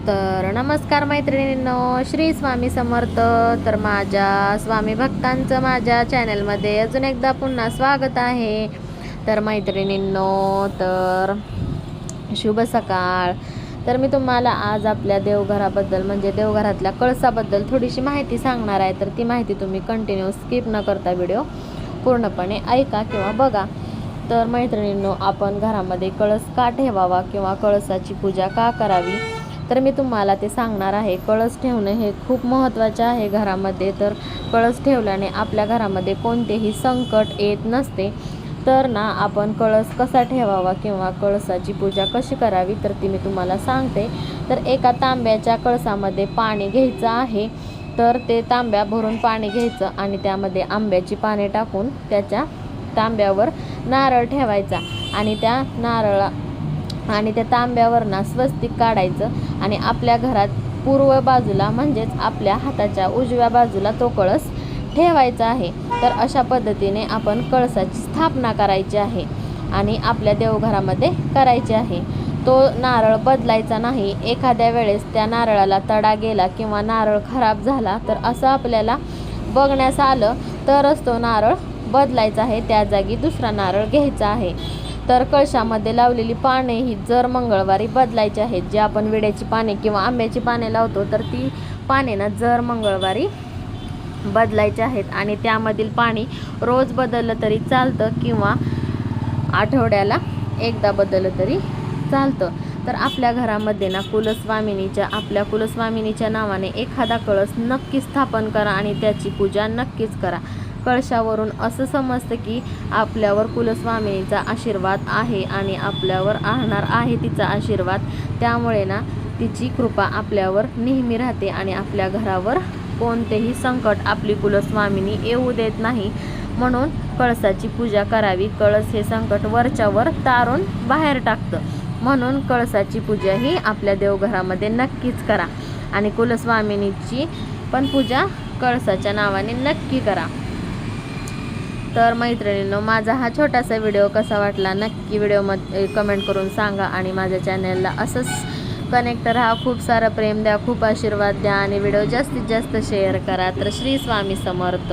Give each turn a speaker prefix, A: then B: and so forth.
A: तर नमस्कार मैत्रिणींनो, श्री स्वामी समर्थ. तर माझ्या स्वामी भक्तांचं माझ्या चॅनलमध्ये अजून एकदा पुन्हा स्वागत आहे. तर मैत्रिणींनो, तर शुभ सकाळ. तर मी तुम्हाला आज आपल्या देवघराबद्दल म्हणजे देवघरातल्या कळसाबद्दल थोडीशी माहिती सांगणार आहे. तर ती माहिती तुम्ही कंटिन्यू स्किप न करता व्हिडिओ पूर्णपणे ऐका किंवा बघा. तर मैत्रिणींनो, आपण घरामध्ये कळस का ठेवावा किंवा कळसाची पूजा का करावी, तर मी तुम्हाला ते सांगणार आहे. कळस ठेवणे हे खूप महत्त्वाचे आहे घरामध्ये. तर कळस ठेवल्याने आपल्या घरामध्ये कोणतेही संकट येत नसते. तर ना, आपण कळस कसा ठेवावा किंवा कळसाची पूजा कशी करावी तर ती मी तुम्हाला सांगते. तर एका तांब्याच्या कळसामध्ये पाणी घ्यायचं आहे. तर ते तांब्या भरून पाणी घ्यायचं आणि त्यामध्ये आंब्याची पाने टाकून त्याच्या तांब्यावर नारळ ठेवायचा आणि त्या तांब्यावर ना स्वस्तिक काढायचं आणि आपल्या घरात पूर्व बाजूला म्हणजेच आपल्या हाताच्या उजव्या बाजूला तो कळस ठेवायचा आहे. तर अशा पद्धतीने आपण कळसाची स्थापना करायची आहे आणि आपल्या देवघरामध्ये करायची आहे. तो नारळ बदलायचा नाही. एखाद्या वेळेस त्या नारळाला तडा गेला किंवा नारळ खराब झाला तर असं आपल्याला बघण्यास आलं तरच तो नारळ बदलायचा आहे, त्या जागी दुसरा नारळ घ्यायचा आहे. तर कळशामध्ये लावलेली पाने ही जर मंगळवारी बदलायची आहेत. जे आपण विड्याची पाने किंवा आंब्याची पाने लावतो तर ती पाने ना जर मंगळवारी बदलायची आहेत आणि त्यामधील पाणी रोज बदललं तरी चालतं किंवा आठवड्याला एकदा बदललं तरी चालतं. तर आपल्या घरामध्ये ना आपल्या कुलस्वामिनीच्या नावाने एखादा कळस नक्की स्थापन करा आणि त्याची पूजा नक्कीच करा. कळशावरून असं समजतं की आपल्यावर कुलस्वामिनीचा आशीर्वाद आहे आणि आपल्यावर राहणार आहे तिचा आशीर्वाद. त्यामुळे ना तिची कृपा आपल्यावर नेहमी राहते आणि आपल्या घरावर कोणतेही संकट आपली कुलस्वामिनी येऊ देत नाही. म्हणून कळसाची पूजा करावी. कळस हे संकट वरच्यावर तारून बाहेर टाकतं. म्हणून कळसाची पूजा ही आपल्या देवघरामध्ये नक्कीच करा आणि कुलस्वामिनीची पण पूजा कळसाच्या नावाने नक्की करा. तर मैत्रिणींनो, माझा हा छोटासा व्हिडिओ कसा वाटला नक्की व्हिडिओमध्ये कमेंट करून सांगा आणि माझ्या चॅनलला असंच कनेक्ट राहा. खूप सारं प्रेम द्या, खूप आशीर्वाद द्या आणि व्हिडिओ जास्तीत जास्त शेअर करा. तर श्री स्वामी समर्थ.